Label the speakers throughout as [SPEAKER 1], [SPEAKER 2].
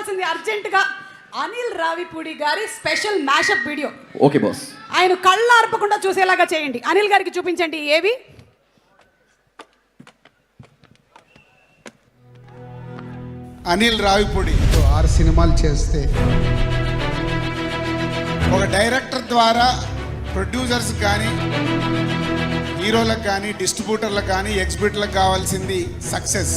[SPEAKER 1] చూడాల్సింది అర్జెంటుగా అనిల్ రావిపూడి గారి special mashup video.
[SPEAKER 2] Okay boss.
[SPEAKER 1] ఆయన కళ్ళు ఆర్పకుండా చూసేలాగా చేయండి. అనిల్ గారికి చూపించండి ఏవి.
[SPEAKER 3] అనిల్ రావిపూడి
[SPEAKER 4] 6 సినిమాలు చేస్తే
[SPEAKER 3] ఒక డైరెక్టర్ ద్వారా ప్రొడ్యూసర్స్ కానీ హీరోలకు కానీ డిస్ట్రిబ్యూటర్లకు కానీ ఎగ్జిబిటర్లకు కావాల్సింది సక్సెస్.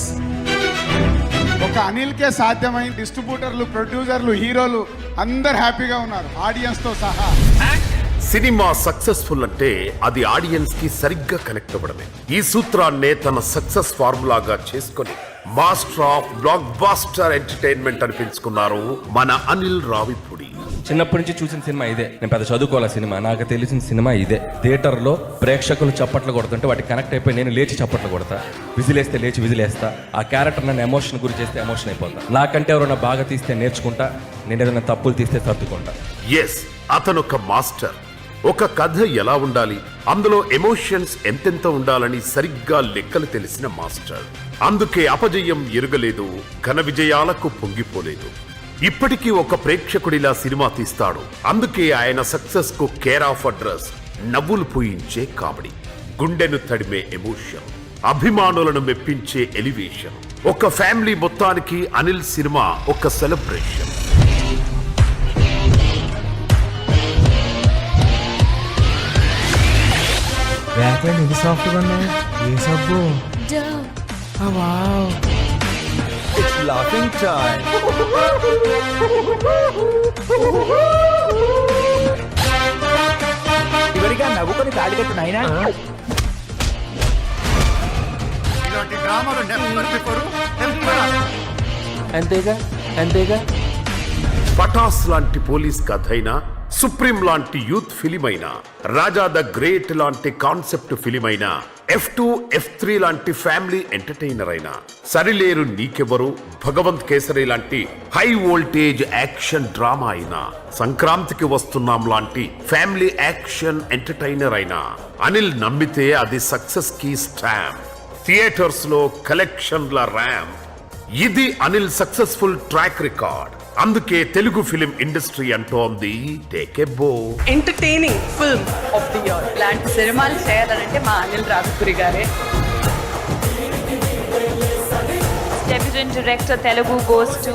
[SPEAKER 3] ఒక అనిల్కే సాధ్యమైన డిస్ట్రిబ్యూటర్లు, ప్రొడ్యూసర్లు, హీరోలు అందరు హ్యాపీగా ఉన్నారు, ఆడియన్స్తో సహా.
[SPEAKER 5] సినిమా సక్సెస్ఫుల్ అంటే అది ఆడియన్స్ కి సరిగ్గా కనెక్ట్ అవ్వడమే. ఈ సూత్రాన్నే తన సక్సెస్ ఫార్ములాగా చేసుకొని master of blockbuster entertainment అనిపించుకున్నారు మన అనిల్ రావిపూడి.
[SPEAKER 6] చిన్నప్పటి నుంచి చూసిన సినిమా ఇదే. నేను పెద్ద చదువుకోవాలి సినిమా, నాకు తెలిసిన సినిమా ఇదే. థియేటర్లో ప్రేక్షకులు చప్పట్లు కొడుతుంటే వాటికి కనెక్ట్ అయిపోయి నేను లేచి చప్పట్లు కొడతా, విజిలేస్తే లేచి విజిలేస్తా. ఆ క్యారెక్టర్ నన్ను ఎమోషన్ గురి చేస్తే ఎమోషన్ అయిపోతా. నాకంటే ఎవరైనా బాగా తీస్తే నేర్చుకుంటా, నేను ఏదైనా తప్పులు తీస్తే సర్దుకుంటా.
[SPEAKER 5] ఎస్, అతను ఒక మాస్టర్. ఒక కథ ఎలా ఉండాలి, అందులో ఎమోషన్స్ ఎంతెంత ఉండాలని సరిగ్గా లెక్కలు తెలిసిన మాస్టర్. అందుకే అపజయం ఎరుగలేదు, ఘన విజయాలకు పొంగిపోలేదు. ఇప్పటికీ ఒక ప్రేక్షకుడిలా సినిమా తీస్తాడు. అందుకే ఆయన సక్సెస్ కు కేర్ ఆఫ్ అడ్రస్ నవ్వులు పూయించే కామెడీ, గుండెను తడిమే ఎమోషన్, అభిమానులను మెప్పించే ఎలివేషన్. ఒక ఫ్యామిలీ మొత్తానికి అనిల్ సినిమా ఒక సెలబ్రేషన్.
[SPEAKER 7] ర్యాక్లైన్ ఇది సాఫ్ట్గా ఉన్నాయి. ఏ సబ్బు? Wow, it's laughing time. ఇవరిగా నవ్వుకొని తాడి కట్టు నాయనా.
[SPEAKER 6] అంతేగా అంతేగా.
[SPEAKER 5] పటాస్ లాంటి పోలీస్ కథ అయినా, సుప్రీం లాంటి యూత్ ఫిలిం అయినా, రాజా ద గ్రేట్ లాంటి కాన్సెప్ట్ ఫిలిం అయినా, F2, F3 లాంటి ఫ్యామిలీ ఎంటర్టైనర్ అయినా, సరిలేరు నీకెవరు, భగవంత్ కేసరి లాంటి హై వోల్టేజ్ యాక్షన్ డ్రామా అయినా, సంక్రాంతికి వస్తున్నాం లాంటి ఫ్యామిలీ యాక్షన్ ఎంటర్టైనర్ అయినా, అనిల్ నమ్మితే అది సక్సెస్ కి స్టాంప్. థియేటర్స్ లో కలెక్షన్ల ర్యాంప్. ఇది అనిల్ సక్సెస్ఫుల్ ట్రాక్ రికార్డ్. అందుకే తెలుగు ఫిలిం ఇండస్ట్రీ అంటోంది టేక్ ఎ బో.
[SPEAKER 1] Entertaining film of the year. ఇలాంటి సినిమాలు చేయాలంటే మా అనిల్ రావిపూడి గారే.
[SPEAKER 8] Deputy Director Telugu goes to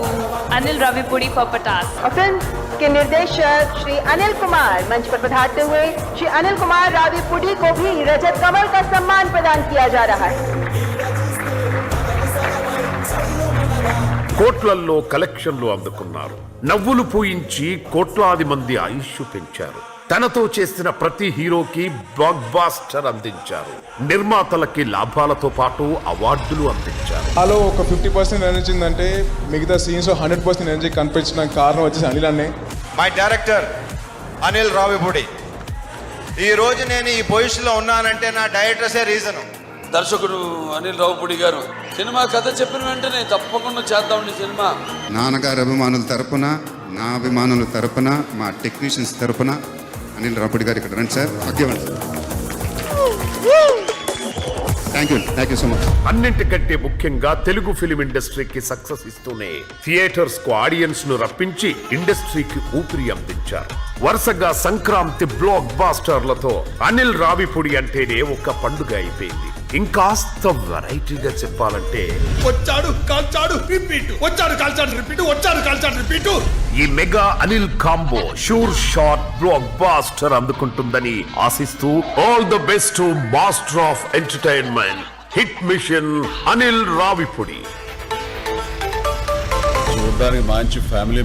[SPEAKER 8] Anil Ravipudi for Patas.
[SPEAKER 9] Film के निर्देशक श्री अनिल कुमार मंच पर पधारते हुए श्री अनिल कुमार राविपुडी को भी रजत कमल का सम्मान प्रदान किया जा रहा है.
[SPEAKER 5] కోట్లల్లో కలెక్షన్లు అందుకున్నారు, నవ్వులు పూయించి కోట్లాది మంది ఆయుష్ పెంచారు. తనతో చేసిన ప్రతి హీరోకి బ్లాక్ బాస్టర్ అందించారు. నిర్మాతలకి లాభాలతో పాటు అవార్డులు అందించారు.
[SPEAKER 10] హలో, ఒక 50% ఎనర్జీ ఉందంటే మిగతా సీన్స్ 100% ఎనర్జీ కనిపించిన కారణం వచ్చేసి అనిల్ అన్నే.
[SPEAKER 11] My director Anil Ravipudi. ఈ రోజు నేను ఈ పొజిషన్లో ఉన్నానంటే నా డైరెక్టర్సే రీజన్.
[SPEAKER 12] దర్శకుడు అనిల్ రావిపూడి గారు సినిమా కథ చెప్పిన వెంటనే తప్పకుండా చేద్దామండి సినిమా.
[SPEAKER 4] నాన్నగారి అభిమానుల తరపున, నా అభిమానుల తరపున, మా టెక్నీషియన్స్ తరపున అనిల్ రావిపూడి గారు ఇక్కడ రండి sir. Thank you so much.
[SPEAKER 5] అన్నింటికంటే ముఖ్యంగా తెలుగు ఫిలిం ఇండస్ట్రీకి సక్సెస్ ఇస్తూనే థియేటర్స్ కు ఆడియన్స్ ను రప్పించి ఇండస్ట్రీకి ఊపిరి అందించారు. వరుసగా సంక్రాంతి బ్లాక్ బాస్టర్లతో అనిల్ రావిపూడి అంటేనే ఒక పండుగ అయిపోయింది. ఇంకాస్త వెరైటీగా చెప్పాలంటే
[SPEAKER 3] వచ్చాడు కాల్చాడు రిపీట్, వచ్చాడు కాల్చాడు రిపీట్, వచ్చాడు కాల్చాడు రిపీట్.
[SPEAKER 5] ఈ mega Anil combo sure shot blockbuster అందుకుంటుందని ఆశిస్తూ all the best to master of entertainment, hit mission Anil Ravipudi.
[SPEAKER 10] చూడడానికి మంచి ఫ్యామిలీ